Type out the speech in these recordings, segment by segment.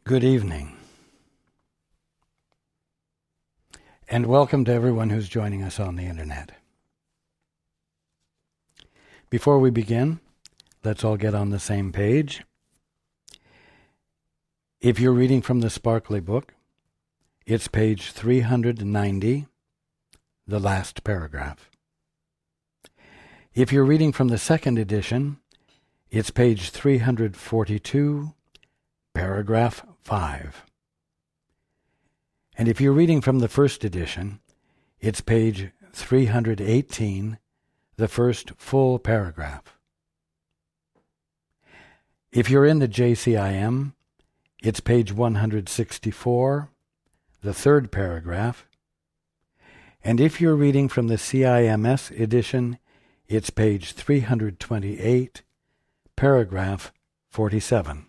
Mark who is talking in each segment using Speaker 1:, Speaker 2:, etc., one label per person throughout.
Speaker 1: Good evening, and welcome to everyone who's joining us on the internet. Before we begin, let's all get on the same page. If you're reading from the Sparkly Book, it's page 390, the last paragraph. If you're reading from the second edition, it's page 342, paragraph 5. And if you're reading from the first edition, it's page 318, the first full paragraph. If you're in the JCIM, it's page 164, the third paragraph. And if you're reading from the CIMS edition, it's page 328, paragraph 47.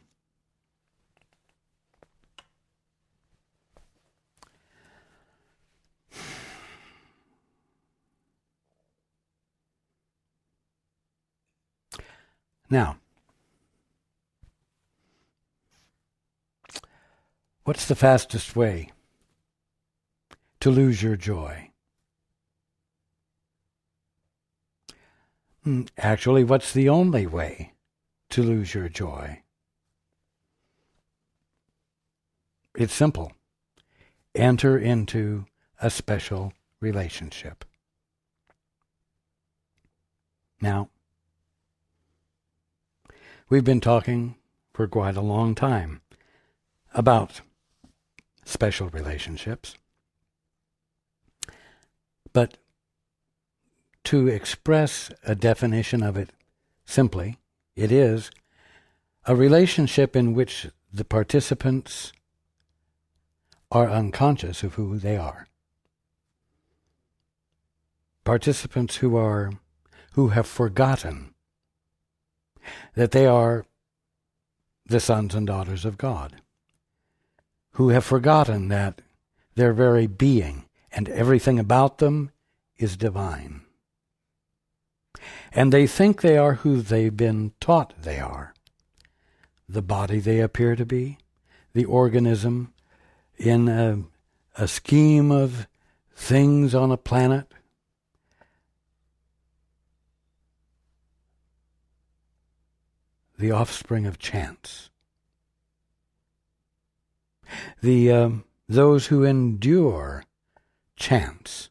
Speaker 1: Now, what's the fastest way to lose your joy? Actually, what's the only way to lose your joy? It's simple. Enter into a special relationship. Now, we've been talking for quite a long time about special relationships. But to express a definition of it simply, it is a relationship in which the participants are unconscious of who they are. Participants who have forgotten that they are the sons and daughters of God, who have forgotten that their very being and everything about them is divine. And they think they are who they've been taught they are. The body they appear to be, the organism in a scheme of things on a planet. The offspring of chance. Those who endure chance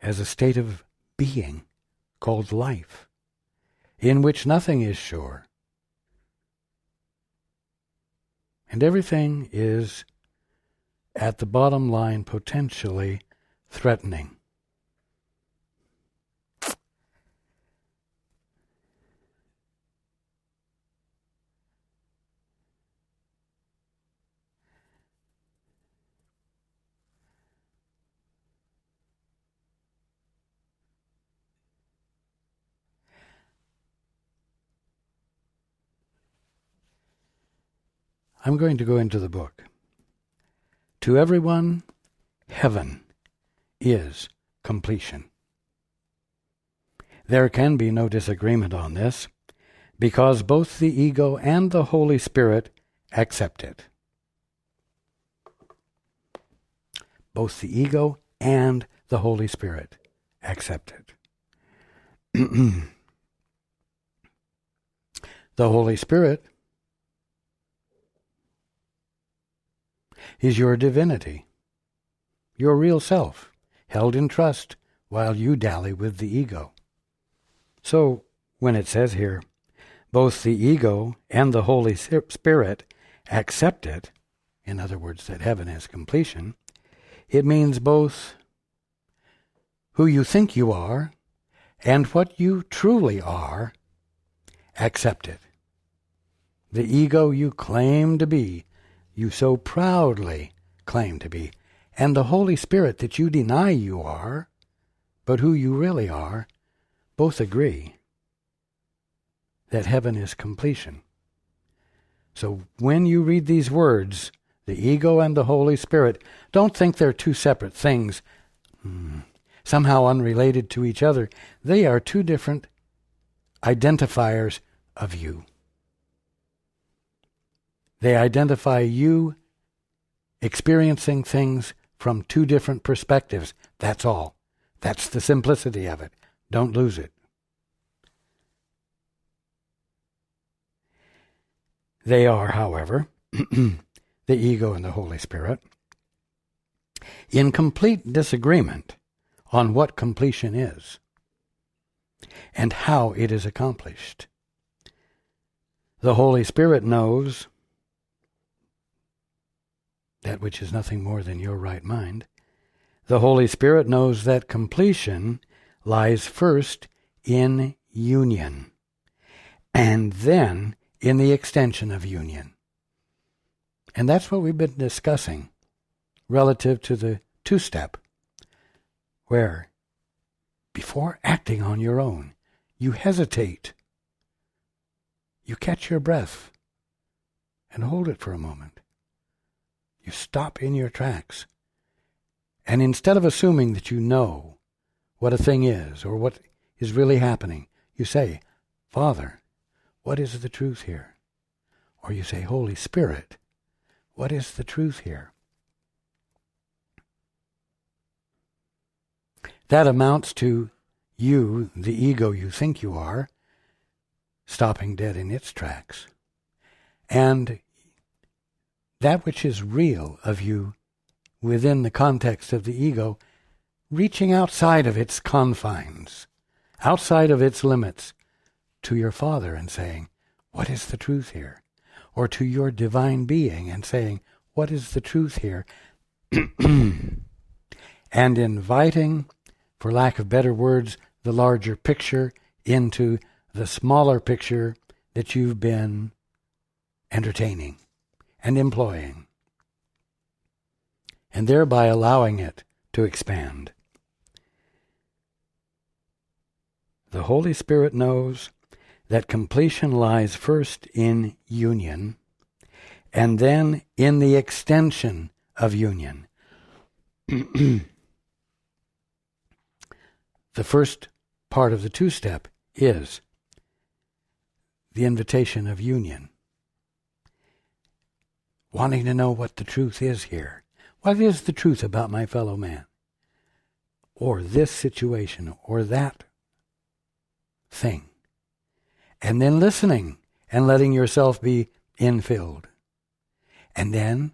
Speaker 1: as a state of being called life, in which nothing is sure. And everything is, at the bottom line, potentially threatening. I'm going to go into the book. To everyone, heaven is completion. There can be no disagreement on this, because both the ego and the Holy Spirit accept it. Both the ego and the Holy Spirit accept it. The Holy Spirit is your divinity, your real self, held in trust while you dally with the ego. So, when it says here, both the ego and the Holy Spirit accept it, in other words, that heaven is completion, it means both who you think you are and what you truly are, accept it. The ego you claim to be, you so proudly claim to be, and the Holy Spirit that you deny you are, but who you really are, both agree that heaven is completion. So when you read these words, the ego and the Holy Spirit, don't think they're two separate things, somehow unrelated to each other. They are two different identifiers of you. They identify you experiencing things from two different perspectives. That's all. That's the simplicity of it. Don't lose it. They are, however, the ego and the Holy Spirit, in complete disagreement on what completion is and how it is accomplished. The Holy Spirit knows that which is nothing more than your right mind. The Holy Spirit knows that completion lies first in union, and then in the extension of union. And that's what we've been discussing relative to the two-step, where before acting on your own, you hesitate. You catch your breath and hold it for a moment. You stop in your tracks. And instead of assuming that you know what a thing is or what is really happening, you say, Father, what is the truth here? Or you say, Holy Spirit, what is the truth here? That amounts to you, the ego you think you are, stopping dead in its tracks. And that which is real of you within the context of the ego, reaching outside of its confines, outside of its limits, to your Father and saying, what is the truth here? Or to your divine being and saying, what is the truth here? And inviting, for lack of better words, the larger picture into the smaller picture that you've been entertaining and employing, and thereby allowing it to expand. The Holy Spirit knows that completion lies first in union, and then in the extension of union. The first part of the two-step is the invitation of union. Wanting to know what the truth is here. What is the truth about my fellow man? Or this situation, or that thing. And then listening and letting yourself be infilled. And then,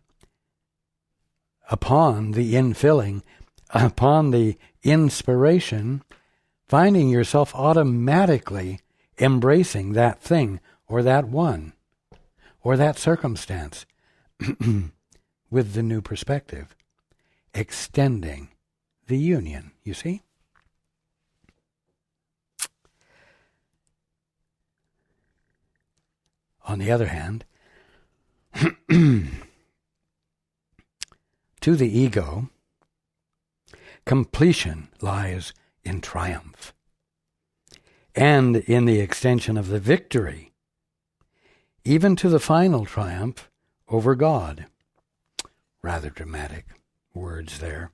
Speaker 1: upon the infilling, upon the inspiration, finding yourself automatically embracing that thing, or that one, or that circumstance, with the new perspective, extending the union, you see? On the other hand, to the ego, completion lies in triumph and in the extension of the victory, even to the final triumph over God. Rather dramatic words there.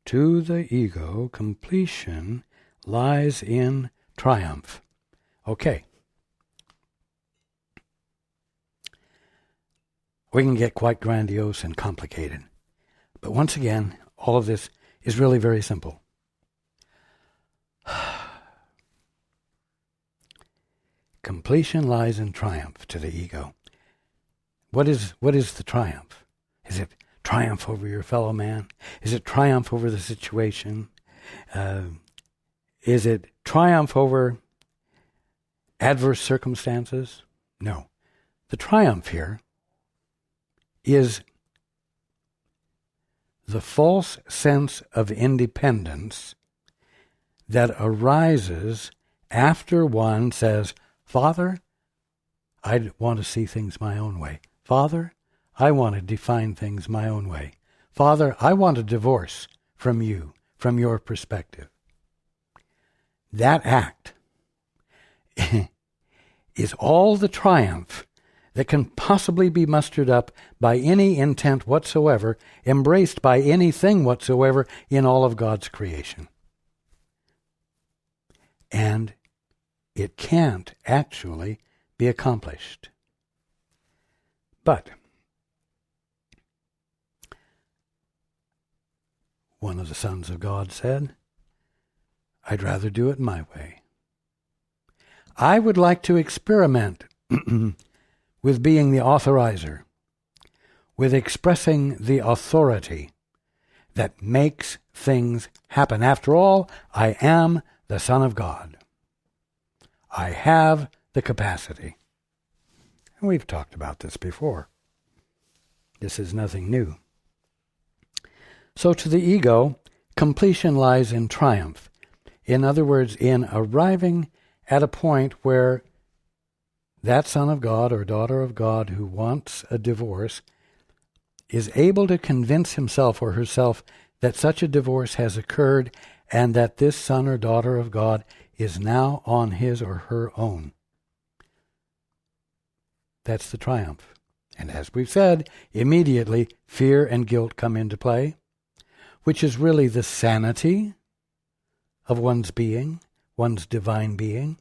Speaker 1: To the ego, completion lies in triumph. Okay. We can get quite grandiose and complicated. But once again, all of this is really very simple. Completion lies in triumph to the ego. What is the triumph? Is it triumph over your fellow man? Is it triumph over the situation? Is it triumph over adverse circumstances? No. The triumph here is the false sense of independence that arises after one says, Father, I want to see things my own way. Father, I want to define things my own way. Father, I want a divorce from you, from your perspective. That act is all the triumph that can possibly be mustered up by any intent whatsoever, embraced by anything whatsoever in all of God's creation. And it can't actually be accomplished. But one of the sons of God said, I'd rather do it my way. I would like to experiment with being the authorizer, with expressing the authority that makes things happen. After all, I am the Son of God. I have the capacity. And we've talked about this before. This is nothing new. So to the ego, completion lies in triumph. In other words, in arriving at a point where that son of God or daughter of God who wants a divorce is able to convince himself or herself that such a divorce has occurred and that this son or daughter of God is now on his or her own. That's the triumph. And as we've said, immediately fear and guilt come into play, which is really the sanity of one's being, one's divine being,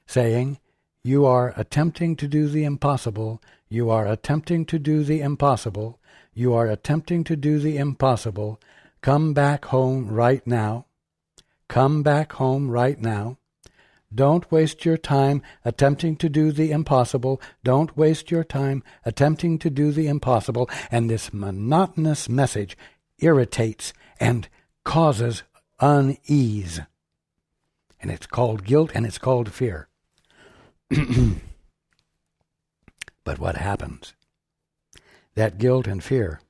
Speaker 1: saying, you are attempting to do the impossible, you are attempting to do the impossible, you are attempting to do the impossible, come back home right now, come back home right now. Don't waste your time attempting to do the impossible. Don't waste your time attempting to do the impossible. And this monotonous message irritates and causes unease. And it's called guilt and it's called fear. But what happens? That guilt and fear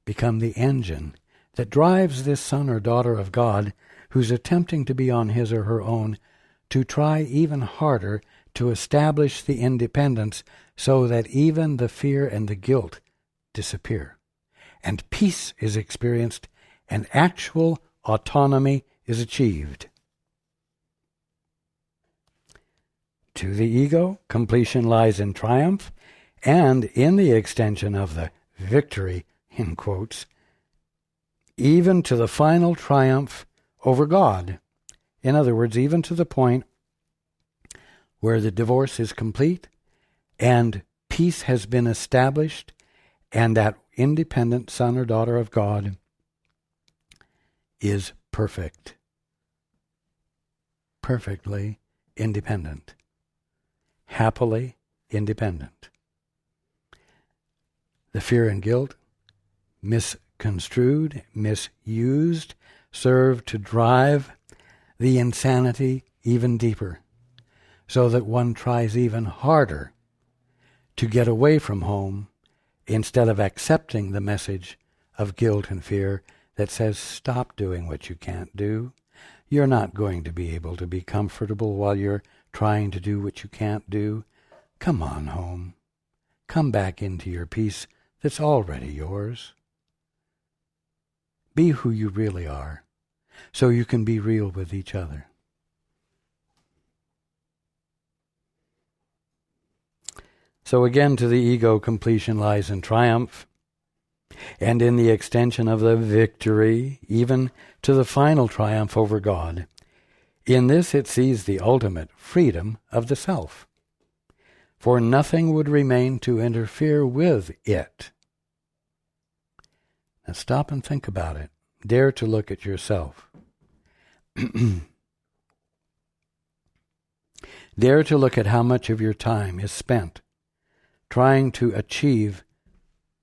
Speaker 1: become the engine that drives this son or daughter of God who's attempting to be on his or her own to try even harder to establish the independence so that even the fear and the guilt disappear. And peace is experienced and actual autonomy is achieved. To the ego, completion lies in triumph and in the extension of the victory, in quotes, even to the final triumph over God. In other words, even to the point where the divorce is complete and peace has been established and that independent son or daughter of God is perfect, perfectly independent, happily independent. The fear and guilt, misconstrued, misused, serve to drive the insanity even deeper, so that one tries even harder to get away from home instead of accepting the message of guilt and fear that says, stop doing what you can't do. You're not going to be able to be comfortable while you're trying to do what you can't do. Come on home. Come back into your peace that's already yours. Be who you really are, so you can be real with each other. So again, to the ego, completion lies in triumph, and in the extension of the victory, even to the final triumph over God. In this it sees the ultimate freedom of the self, for nothing would remain to interfere with it. Now stop and think about it. Dare to look at yourself. Dare to look at how much of your time is spent trying to achieve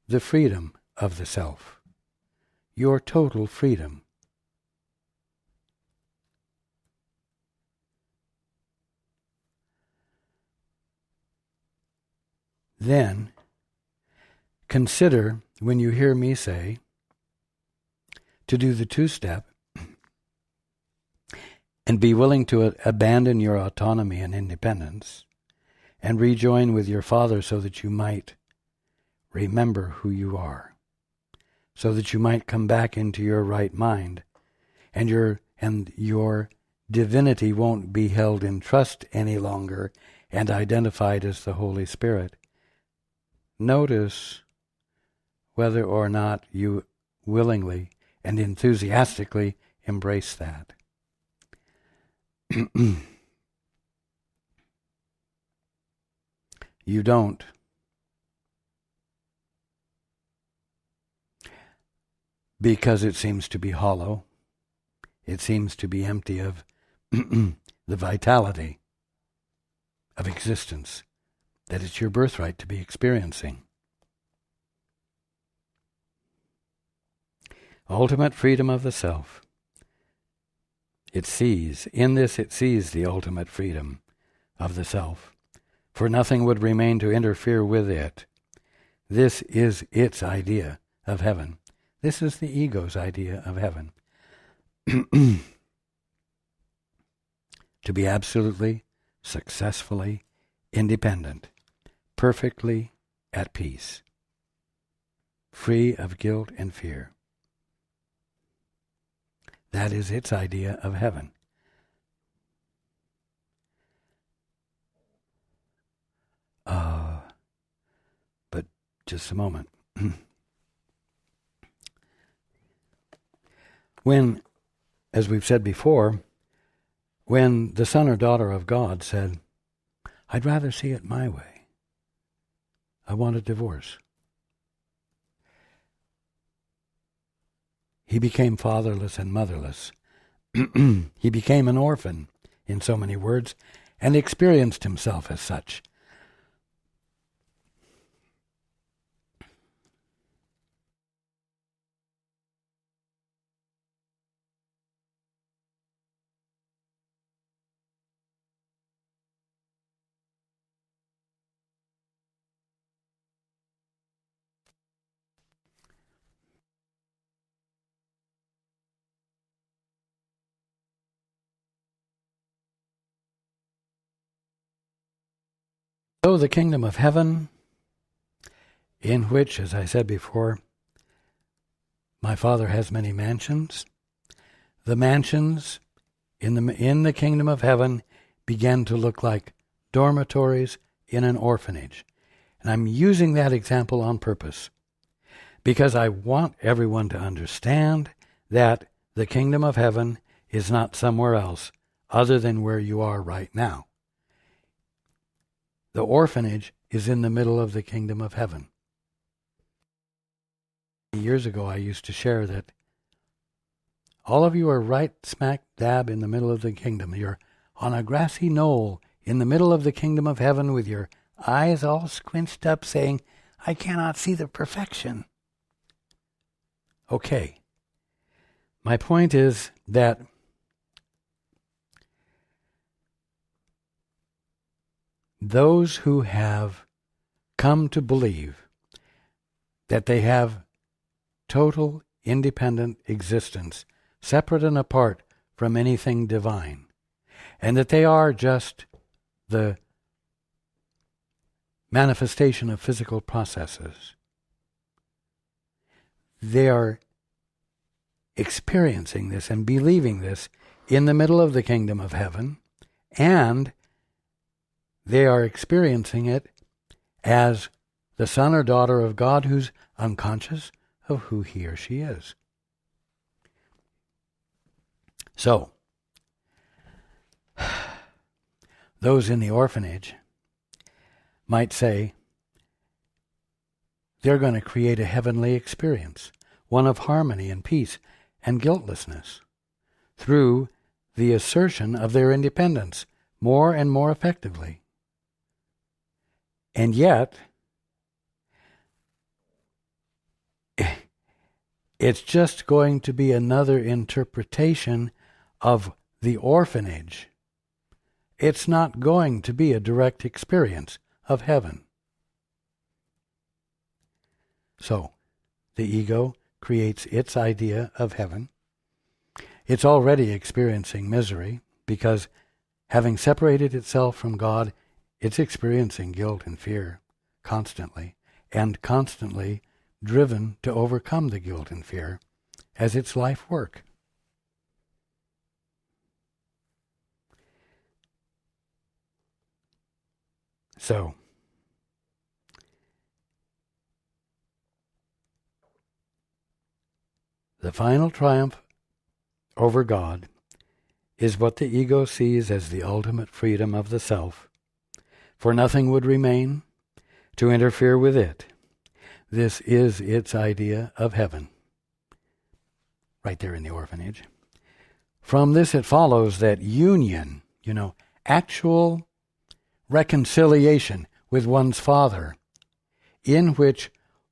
Speaker 1: the freedom of the self, your total freedom. Then consider, when you hear me say to do the two-step and be willing to abandon your autonomy and independence and rejoin with your Father so that you might remember who you are, so that you might come back into your right mind, and your divinity won't be held in trust any longer and identified as the Holy Spirit. Notice whether or not you willingly and enthusiastically embrace that. You don't. because it seems to be hollow. It seems to be empty of the vitality of existence that it's your birthright to be experiencing. Ultimate freedom of the self. It sees the ultimate freedom of the self, for nothing would remain to interfere with it. This is its idea of heaven. This is the ego's idea of heaven. To be absolutely, successfully independent, perfectly at peace, free of guilt and fear. That is its idea of heaven. But just a moment. When, as we've said before, when the son or daughter of God said, "I'd rather see it my way. I want a divorce," he became fatherless and motherless. He became an orphan, in so many words, and experienced himself as such. So the kingdom of heaven, in which, as I said before, my Father has many mansions, the mansions in the kingdom of heaven began to look like dormitories in an orphanage. And I'm using that example on purpose because I want everyone to understand that the kingdom of heaven is not somewhere else other than where you are right now. The orphanage is in the middle of the kingdom of heaven. Years ago, I used to share that all of you are right smack dab in the middle of the kingdom. You're on a grassy knoll in the middle of the kingdom of heaven with your eyes all squinched up saying, "I cannot see the perfection." Okay. My point is that those who have come to believe that they have total independent existence, separate and apart from anything divine, and that they are just the manifestation of physical processes, they are experiencing this and believing this in the middle of the kingdom of heaven, and they are experiencing it as the son or daughter of God who's unconscious of who he or she is. So, those in the orphanage might say they're going to create a heavenly experience, one of harmony and peace and guiltlessness, through the assertion of their independence more and more effectively. And yet, it's just going to be another interpretation of the orphanage. It's not going to be a direct experience of heaven. So, the ego creates its idea of heaven. It's already experiencing misery because, having separated itself from God, it's experiencing guilt and fear constantly, and constantly driven to overcome the guilt and fear as its life work. So, the final triumph over God is what the ego sees as the ultimate freedom of the self, for nothing would remain to interfere with it. This is its idea of heaven. right there in the orphanage. From this it follows that union, actual reconciliation with one's father, in which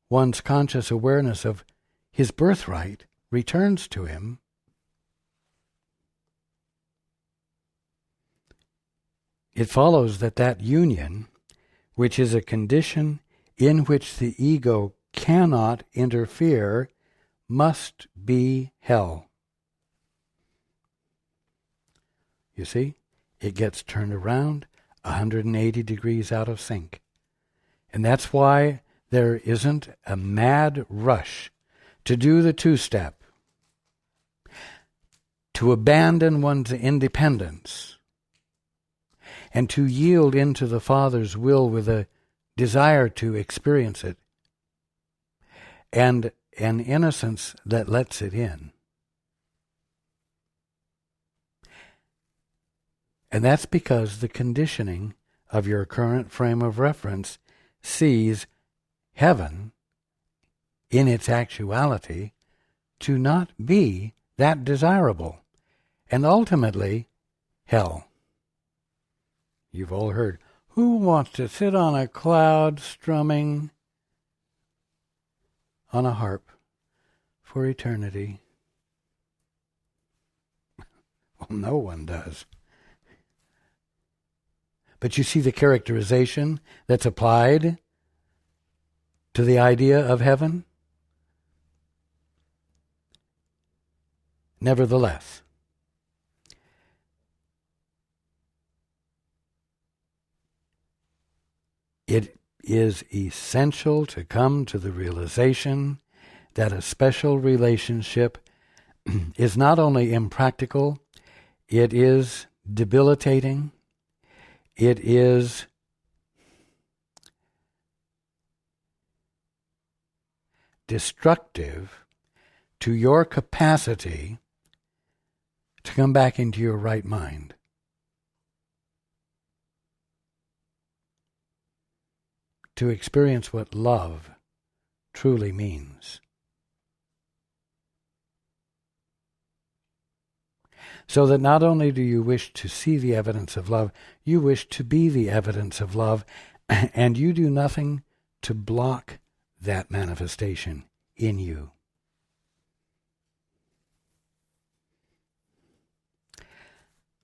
Speaker 1: one's conscious awareness of his birthright returns to him, it follows that union, which is a condition in which the ego cannot interfere, must be hell. You see, it gets turned around 180 degrees out of sync. And that's why there isn't a mad rush to do the two-step, to abandon one's independence, and to yield into the Father's will with a desire to experience it, and an innocence that lets it in. And that's because the conditioning of your current frame of reference sees heaven in its actuality to not be that desirable, and ultimately hell. You've all heard, who wants to sit on a cloud strumming on a harp for eternity? Well, no one does. But you see the characterization that's applied to the idea of heaven? Nevertheless, it is essential to come to the realization that a special relationship is not only impractical, it is debilitating, it is destructive to your capacity to come back into your right mind. To experience what love truly means. So that not only do you wish to see the evidence of love, you wish to be the evidence of love, and you do nothing to block that manifestation in you.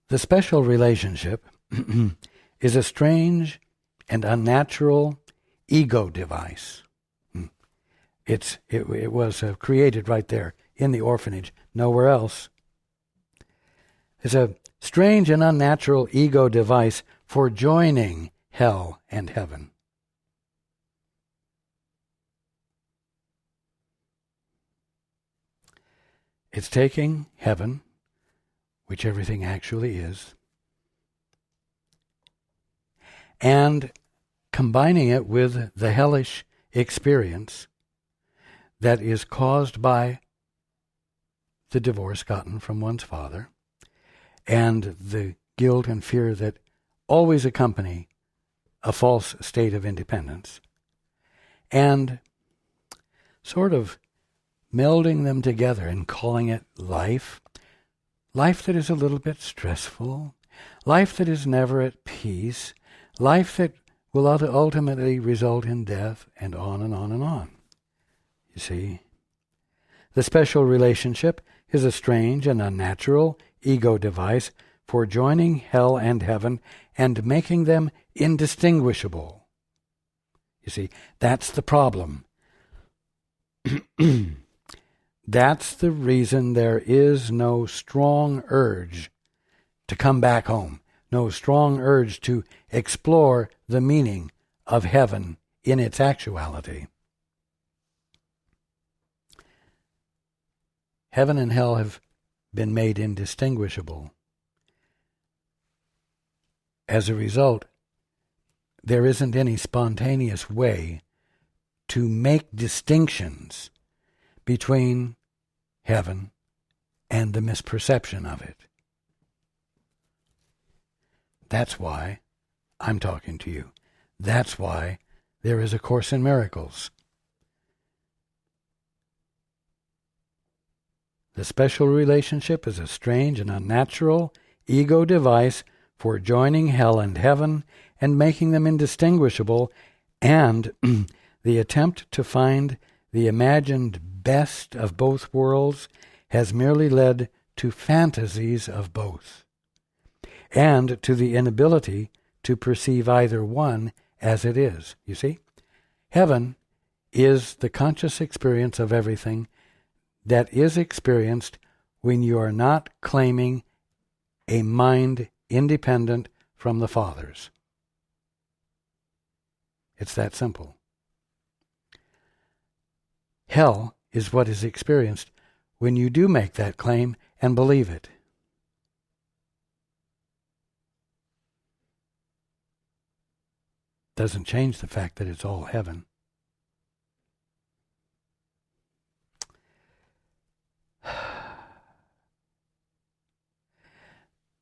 Speaker 1: The special relationship is a strange and unnatural ego device. It was created right there in the orphanage, nowhere else. It's a strange and unnatural ego device for joining hell and heaven. It's taking heaven, which everything actually is, and combining it with the hellish experience that is caused by the divorce gotten from one's father, and the guilt and fear that always accompany a false state of independence, and sort of melding them together and calling it life that is a little bit stressful, life that is never at peace, life that will ultimately result in death, and on and on and on. You see, the special relationship is a strange and unnatural ego device for joining hell and heaven and making them indistinguishable. You see, that's the problem. That's the reason there is no strong urge to come back home, no strong urge to explore the meaning of heaven in its actuality. Heaven and hell have been made indistinguishable. As a result, there isn't any spontaneous way to make distinctions between heaven and the misperception of it. That's why I'm talking to you. That's why there is a Course in Miracles. The special relationship is a strange and unnatural ego device for joining hell and heaven and making them indistinguishable, and the attempt to find the imagined best of both worlds has merely led to fantasies of both, and to the inability to perceive either one as it is. You see? Heaven is the conscious experience of everything that is experienced when you are not claiming a mind independent from the Father's. It's that simple. Hell is what is experienced when you do make that claim and believe it. Doesn't change the fact that it's all heaven.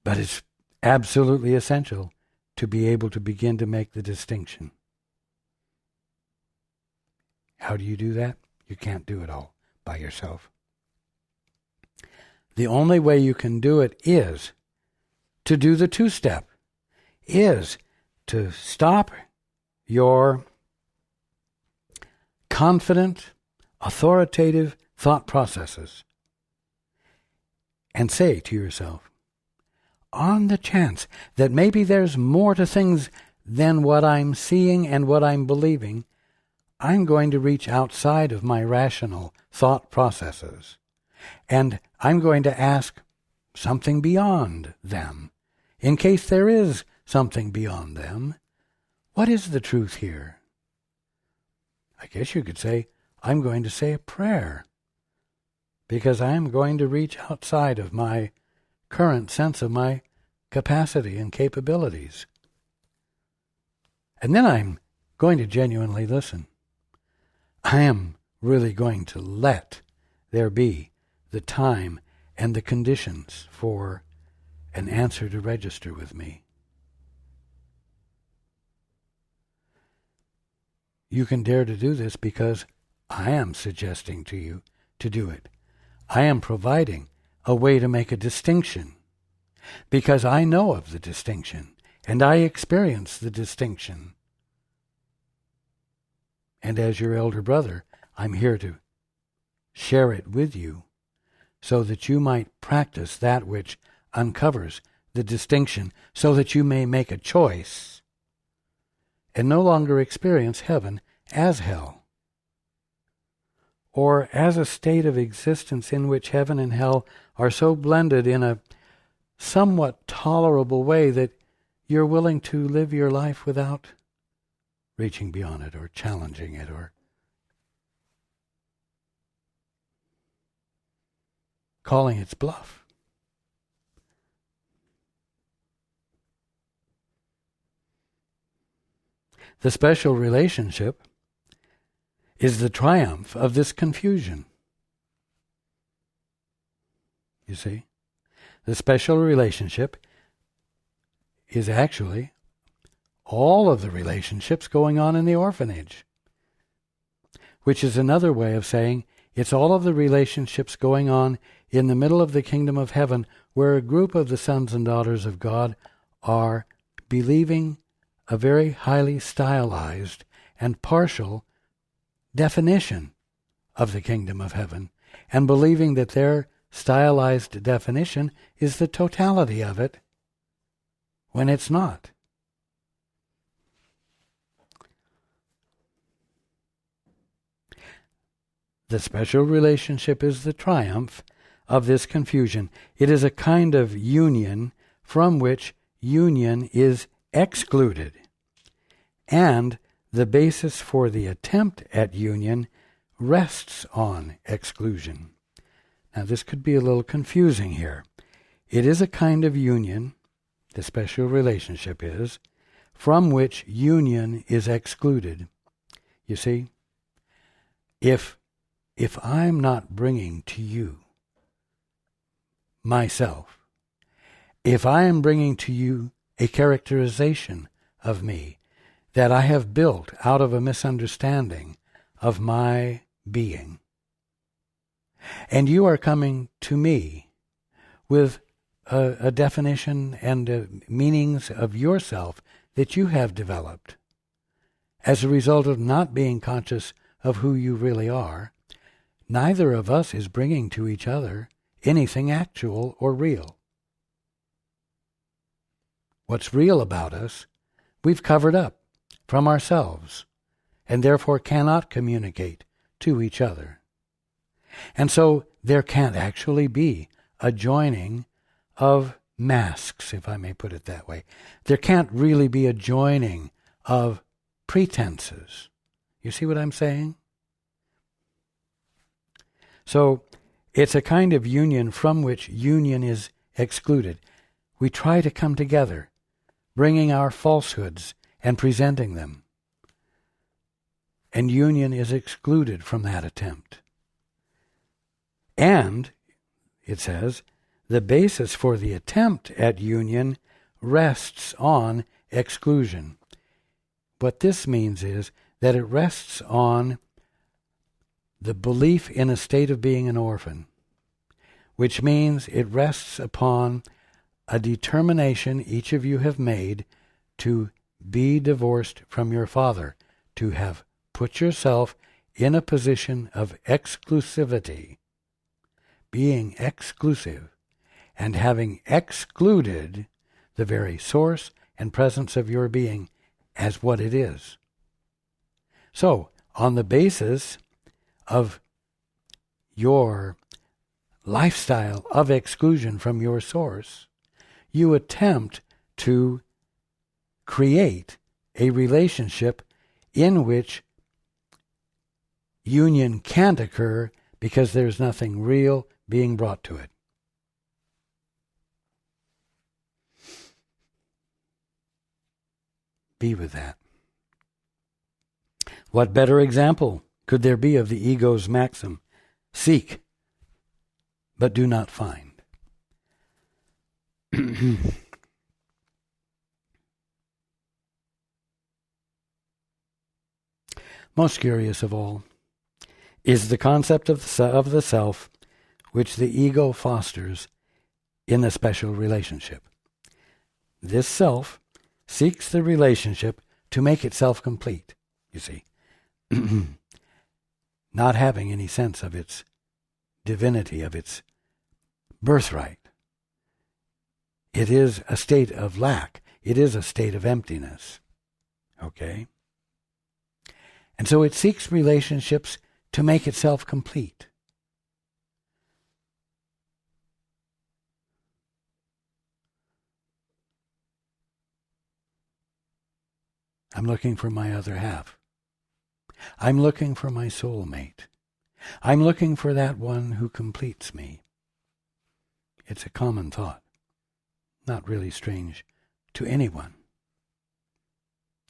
Speaker 1: But it's absolutely essential to be able to begin to make the distinction. How do you do that? You can't do it all by yourself. The only way you can do it is to do the two-step, is to stop your confident, authoritative thought processes and say to yourself, on the chance that maybe there's more to things than what I'm seeing and what I'm believing, I'm going to reach outside of my rational thought processes, and I'm going to ask something beyond them. In case there is something beyond them, what is the truth here? I guess you could say, I'm going to say a prayer, because I'm going to reach outside of my current sense of my capacity and capabilities. And then I'm going to genuinely listen. I am really going to let there be the time and the conditions for an answer to register with me. You can dare to do this because I am suggesting to you to do it. I am providing a way to make a distinction, because I know of the distinction, and I experience the distinction. And as your elder brother, I'm here to share it with you, so that you might practice that which uncovers the distinction, so that you may make a choice, and no longer experience heaven as hell, or as a state of existence in which heaven and hell are so blended in a somewhat tolerable way that you're willing to live your life without reaching beyond it or challenging it or calling its bluff. The special relationship is the triumph of this confusion. You see? The special relationship is actually all of the relationships going on in the orphanage, which is another way of saying it's all of the relationships going on in the middle of the kingdom of heaven, where a group of the sons and daughters of God are believing a very highly stylized and partial definition of the kingdom of heaven, and believing that their stylized definition is the totality of it, when it's not. The special relationship is the triumph of this confusion. It is a kind of union from which union is excluded, and the basis for the attempt at union rests on exclusion. Now, this could be a little confusing here. It is a kind of union, the special relationship is, from which union is excluded. You see, if I'm not bringing to you myself, if I am bringing to you a characterization of me that I have built out of a misunderstanding of my being, And you are coming to me with a definition and meanings of yourself that you have developed as a result of not being conscious of who you really are. Neither of us is bringing to each other anything actual or real. What's real about us, we've covered up from ourselves, and therefore cannot communicate to each other. And so there can't actually be a joining of masks, if I may put it that way. There can't really be a joining of pretenses. You see what I'm saying? So it's a kind of union from which union is excluded. We try to come together, bringing our falsehoods and presenting them. And union is excluded from that attempt. And, it says, the basis for the attempt at union rests on exclusion. What this means is that it rests on the belief in a state of being an orphan, which means it rests upon a determination each of you have made to be divorced from your father, to have put yourself in a position of exclusivity, being exclusive, and having excluded the very source and presence of your being as what it is. So, on the basis of your lifestyle of exclusion from your source, you attempt to create a relationship in which union can't occur because there's nothing real being brought to it. Be with that. What better example could there be of the ego's maxim? Seek, but do not find. Most curious of all is the concept of the self which the ego fosters in a special relationship. This self seeks the relationship to make itself complete, you see, not having any sense of its divinity, of its birthright. It is a state of lack. It is a state of emptiness. Okay? And so it seeks relationships to make itself complete. I'm looking for my other half. I'm looking for my soulmate. I'm looking for that one who completes me. It's a common thought, not really strange to anyone.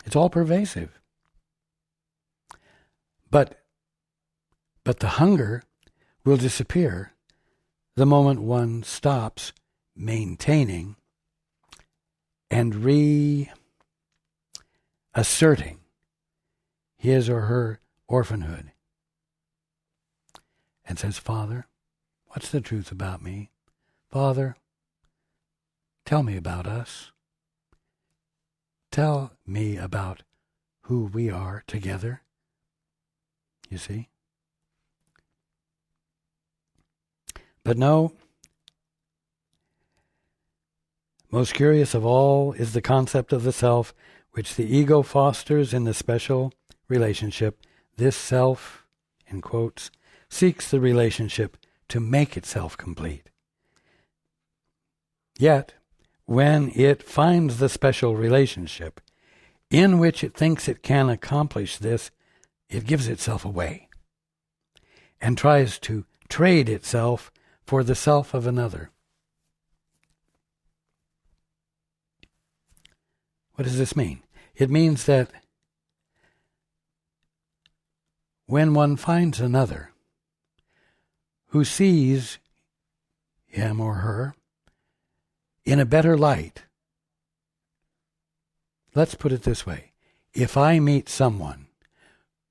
Speaker 1: It's all pervasive. But the hunger will disappear the moment one stops maintaining and reasserting his or her orphanhood and says, Father, what's the truth about me? Father, tell me about us. Tell me about who we are together. You see? But no, most curious of all is the concept of the self which the ego fosters in the special relationship. This self, in quotes, seeks the relationship to make itself complete. Yet, when it finds the special relationship in which it thinks it can accomplish this, it gives itself away and tries to trade itself for the self of another. What does this mean? It means that when one finds another who sees him or her in a better light, let's put it this way. If I meet someone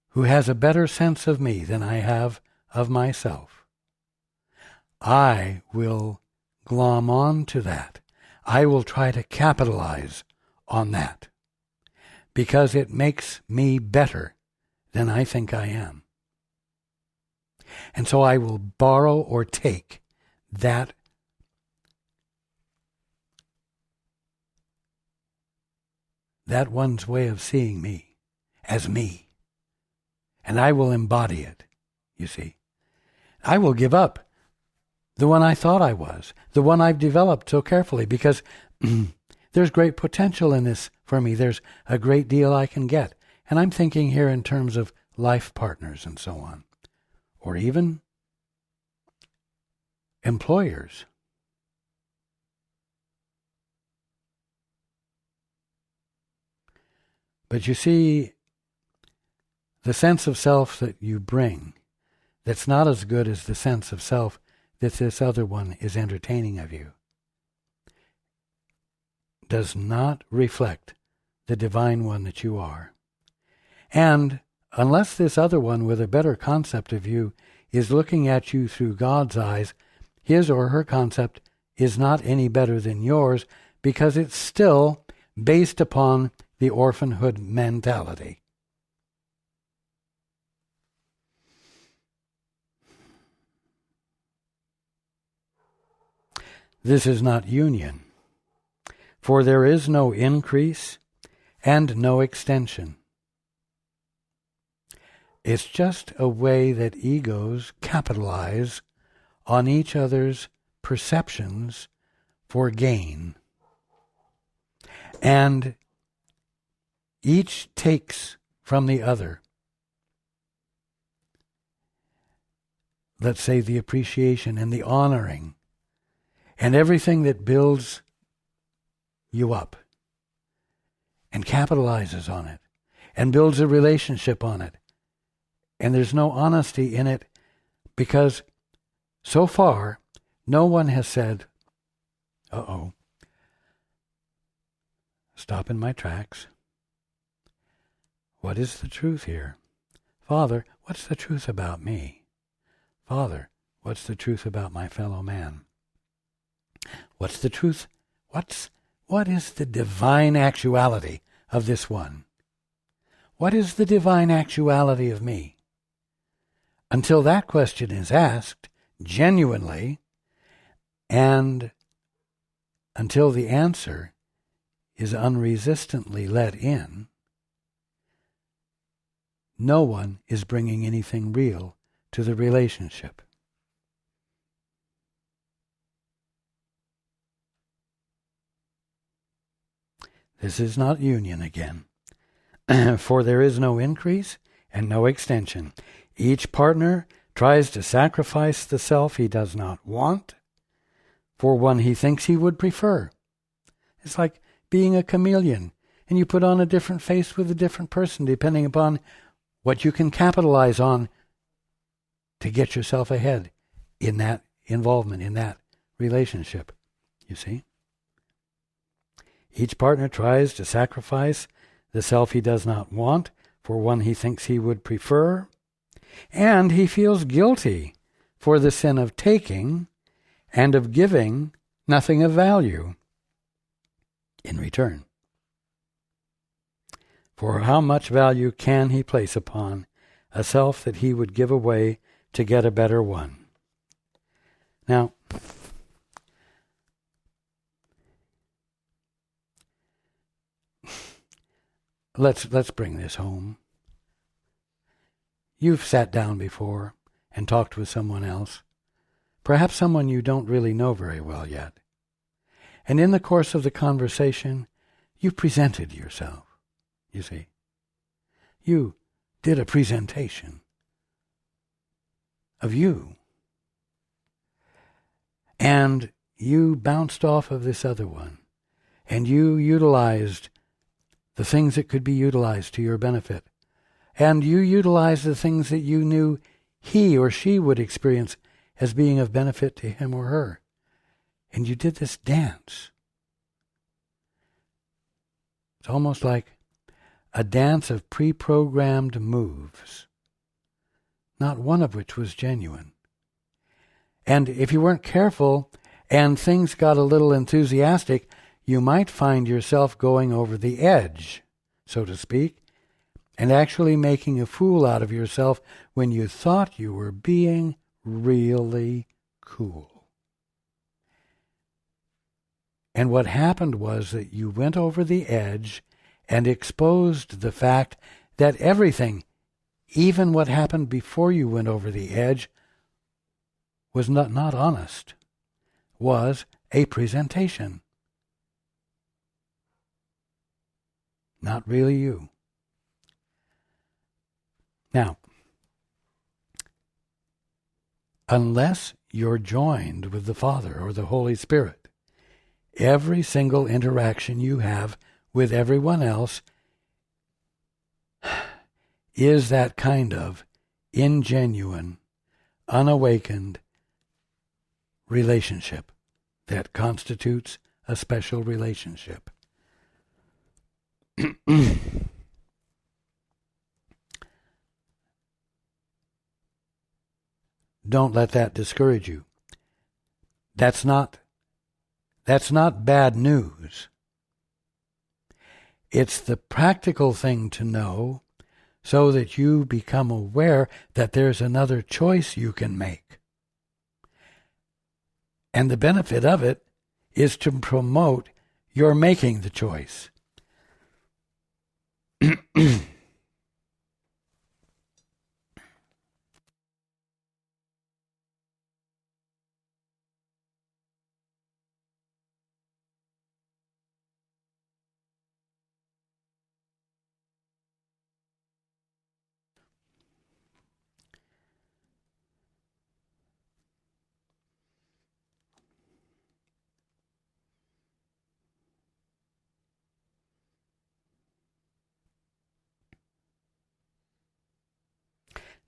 Speaker 1: who has a better sense of me than I have of myself, I will glom on to that. I will try to capitalize on that because it makes me better than I think I am. And so I will borrow or take that one's way of seeing me as me. And I will embody it, you see. I will give up the one I thought I was, the one I've developed so carefully, because there's great potential in this for me. There's a great deal I can get. And I'm thinking here in terms of life partners and so on, or even employers. But you see, the sense of self that you bring, that's not as good as the sense of self that this other one is entertaining of you, does not reflect the divine one that you are. And unless this other one with a better concept of you is looking at you through God's eyes, his or her concept is not any better than yours, because it's still based upon the orphanhood mentality. This is not union, for there is no increase and no extension. It's just a way that egos capitalize on each other's perceptions for gain. And each takes from the other, let's say, the appreciation and the honoring and everything that builds you up and capitalizes on it and builds a relationship on it. And there's no honesty in it, because so far no one has said, stop in my tracks. What is the truth here? Father, what's the truth about me? Father, what's the truth about my fellow man? What's the truth? What is the divine actuality of this one? What is the divine actuality of me? Until that question is asked genuinely, and until the answer is unresistantly let in, no one is bringing anything real to the relationship. This is not union again. For there is no increase and no extension. Each partner tries to sacrifice the self he does not want for one he thinks he would prefer. It's like being a chameleon, and you put on a different face with a different person depending upon what you can capitalize on to get yourself ahead in that involvement, in that relationship, you see? Each partner tries to sacrifice the self he does not want for one he thinks he would prefer, and he feels guilty for the sin of taking and of giving nothing of value in return. For how much value can he place upon a self that he would give away to get a better one? Now, let's bring this home. You've sat down before and talked with someone else, perhaps someone you don't really know very well yet. And in the course of the conversation, you presented yourself, you see. You did a presentation of you. And you bounced off of this other one, and you utilized the things that could be utilized to your benefit. And you utilized the things that you knew he or she would experience as being of benefit to him or her. And you did this dance. It's almost like a dance of pre-programmed moves, not one of which was genuine. And if you weren't careful and things got a little enthusiastic, you might find yourself going over the edge, so to speak, and actually making a fool out of yourself when you thought you were being really cool. And what happened was that you went over the edge and exposed the fact that everything, even what happened before you went over the edge, was not honest, was a presentation. Not really you. Now, unless you're joined with the Father or the Holy Spirit, every single interaction you have with everyone else is that kind of ingenuine, unawakened relationship that constitutes a special relationship. Don't let that discourage you. That's not bad news. It's the practical thing to know so that you become aware that there's another choice you can make. And the benefit of it is to promote your making the choice.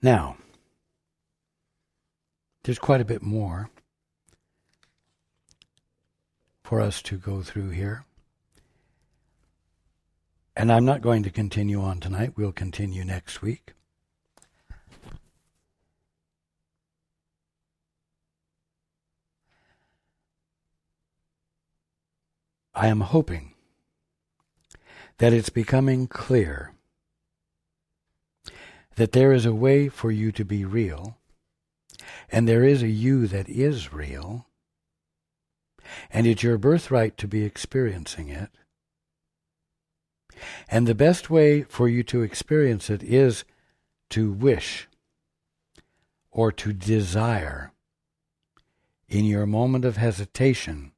Speaker 1: Now, there's quite a bit more for us to go through here. And I'm not going to continue on tonight. We'll continue next week. I am hoping that it's becoming clear that there is a way for you to be real, and there is a you that is real, and it's your birthright to be experiencing it. And the best way for you to experience it is to wish or to desire in your moment of hesitation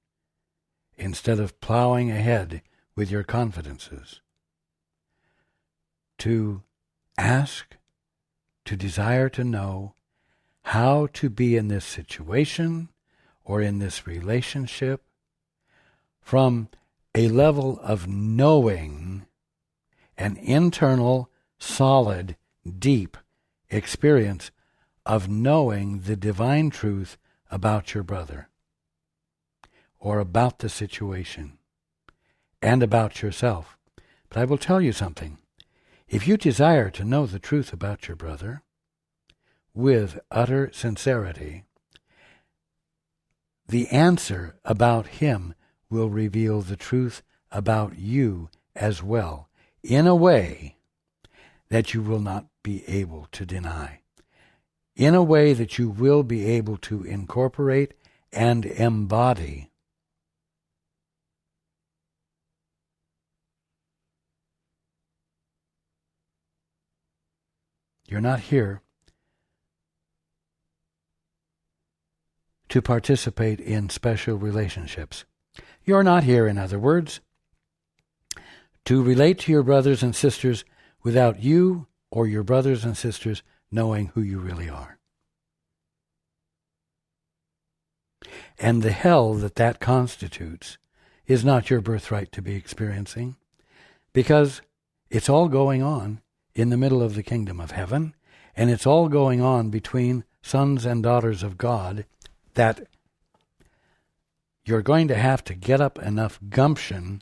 Speaker 1: instead of plowing ahead with your confidences. To ask, to desire to know how to be in this situation or in this relationship from a level of knowing, an internal, solid, deep experience of knowing the divine truth about your brother or about the situation and about yourself. But I will tell you something. If you desire to know the truth about your brother with utter sincerity, the answer about him will reveal the truth about you as well, in a way that you will not be able to deny, in a way that you will be able to incorporate and embody. You're not here to participate in special relationships. You're not here, in other words, to relate to your brothers and sisters without you or your brothers and sisters knowing who you really are. And the hell that constitutes is not your birthright to be experiencing, because it's all going on in the middle of the kingdom of heaven, and it's all going on between sons and daughters of God, that you're going to have to get up enough gumption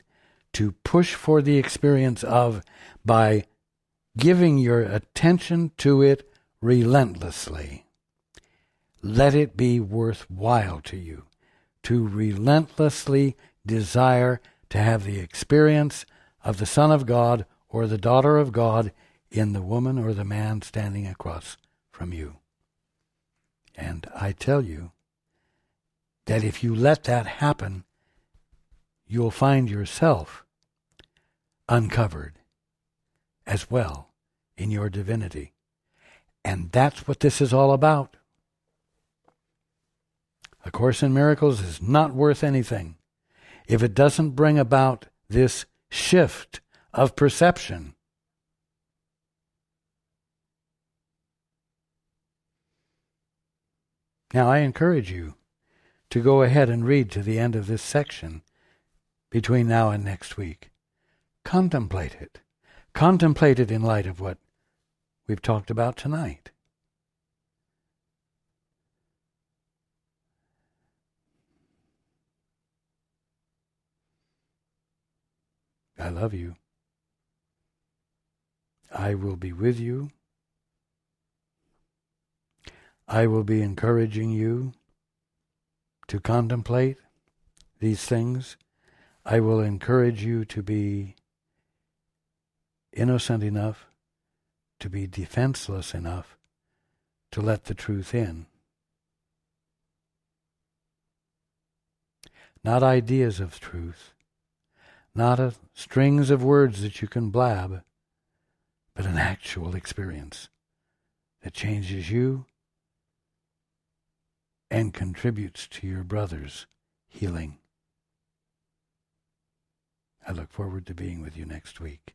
Speaker 1: to push for the experience of by giving your attention to it relentlessly. let it be worthwhile to you to relentlessly desire to have the experience of the Son of God or the daughter of God in the woman or the man standing across from you. And I tell you that if you let that happen, you'll find yourself uncovered as well in your divinity. And that's what this is all about. A Course in Miracles is not worth anything if it doesn't bring about this shift of perception. Now, I encourage you to go ahead and read to the end of this section between now and next week. Contemplate it. Contemplate it in light of what we've talked about tonight. I love you. I will be with you. I will be encouraging you to contemplate these things. I will encourage you to be innocent enough, to be defenseless enough to let the truth in. Not ideas of truth, not strings of words that you can blab, but an actual experience that changes you and contributes to your brother's healing. I look forward to being with you next week.